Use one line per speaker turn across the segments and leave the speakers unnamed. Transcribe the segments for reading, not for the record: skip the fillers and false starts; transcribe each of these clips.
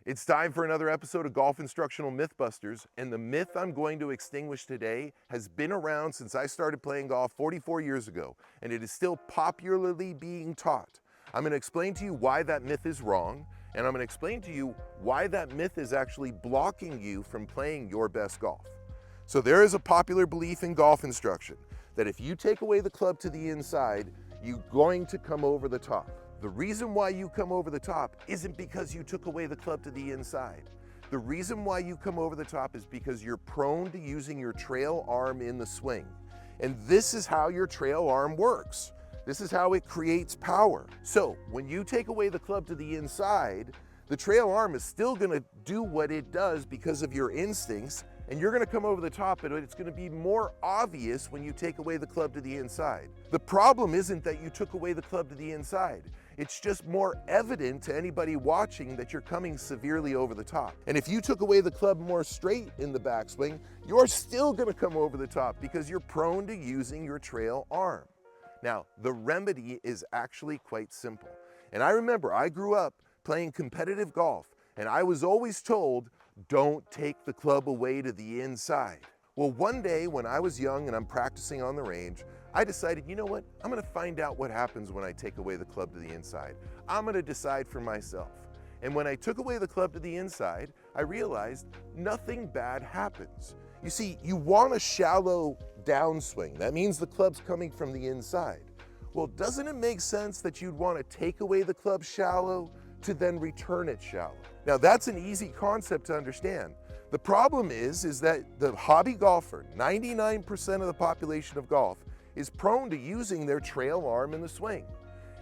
It's time for another episode of Golf Instructional Mythbusters, and the myth I'm going to extinguish today has been around since I started playing golf 44 years ago, and it is still popularly being taught. I'm going to explain to you why that myth is wrong, and I'm going to explain to you why that myth is actually blocking you from playing your best golf. So there is a popular belief in golf instruction that if you take away the club to the inside, you're going to come over the top. The reason why you come over the top isn't because you took away the club to the inside. The reason why you come over the top is because you're prone to using your trail arm in the swing. And this is how your trail arm works. This is how it creates power. So when you take away the club to the inside, the trail arm is still gonna do what it does because of your instincts, and you're gonna come over the top, and it's gonna be more obvious when you take away the club to the inside. The problem isn't that you took away the club to the inside. It's just more evident to anybody watching that you're coming severely over the top. And if you took away the club more straight in the backswing, you're still gonna come over the top because you're prone to using your trail arm. Now, the remedy is actually quite simple. And I remember I grew up playing competitive golf, and I was always told, don't take the club away to the inside. Well, one day when I was young and I'm practicing on the range, I decided, you know what? I'm gonna find out what happens when I take away the club to the inside. I'm gonna decide for myself. And when I took away the club to the inside, I realized nothing bad happens. You see, you want a shallow downswing. That means the club's coming from the inside. Well, doesn't it make sense that you'd want to take away the club shallow to then return it shallow? Now, that's an easy concept to understand. The problem is that the hobby golfer, 99% of the population of golf, is prone to using their trail arm in the swing.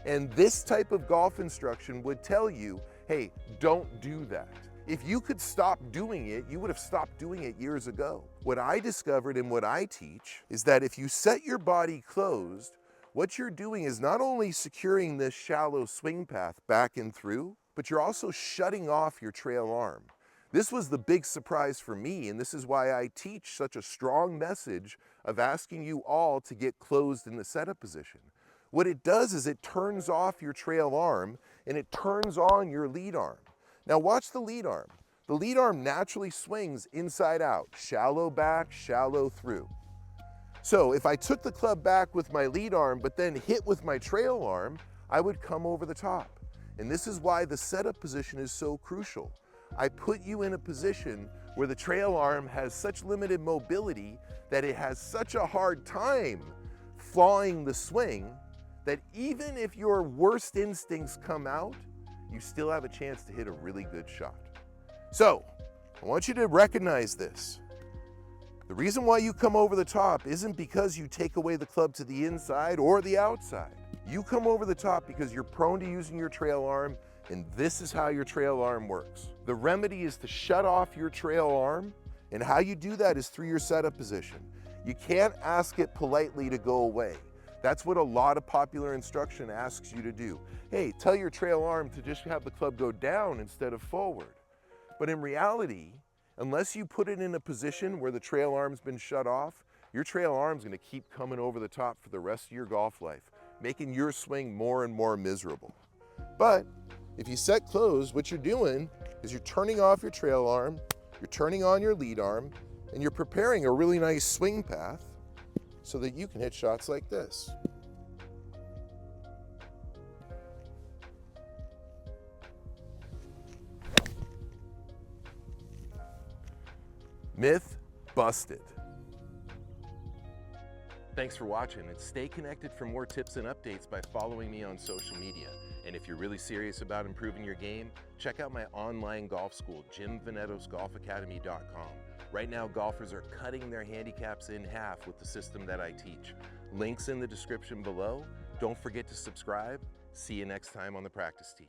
And this type of golf instruction would tell you, hey, don't do that. If you could stop doing it, you would have stopped doing it years ago. What I discovered and what I teach is that if you set your body closed, what you're doing is not only securing this shallow swing path back and through, but you're also shutting off your trail arm. This was the big surprise for me, and this is why I teach such a strong message of asking you all to get closed in the setup position. What it does is it turns off your trail arm and it turns on your lead arm. Now watch the lead arm. The lead arm naturally swings inside out, shallow back, shallow through. So if I took the club back with my lead arm but then hit with my trail arm, I would come over the top. And this is why the setup position is so crucial. I put you in a position where the trail arm has such limited mobility that it has such a hard time flying the swing that even if your worst instincts come out, you still have a chance to hit a really good shot. So, I want you to recognize this. The reason why you come over the top isn't because you take away the club to the inside or the outside. You come over the top because you're prone to using your trail arm, and this is how your trail arm works. The remedy is to shut off your trail arm, and how you do that is through your setup position. You can't ask it politely to go away. That's what a lot of popular instruction asks you to do. Hey, tell your trail arm to just have the club go down instead of forward. But in reality, unless you put it in a position where the trail arm's been shut off, your trail arm's gonna keep coming over the top for the rest of your golf life, making your swing more and more miserable. But if you set closed, what you're doing is you're turning off your trail arm, you're turning on your lead arm, and you're preparing a really nice swing path so that you can hit shots like this. Myth busted. Thanks for watching, and stay connected for more tips and updates by following me on social media. And if you're really serious about improving your game, check out my online golf school, JimVenetosGolfAcademy.com. Right now, golfers are cutting their handicaps in half with the system that I teach. Links in the description below. Don't forget to subscribe. See you next time on the practice tee.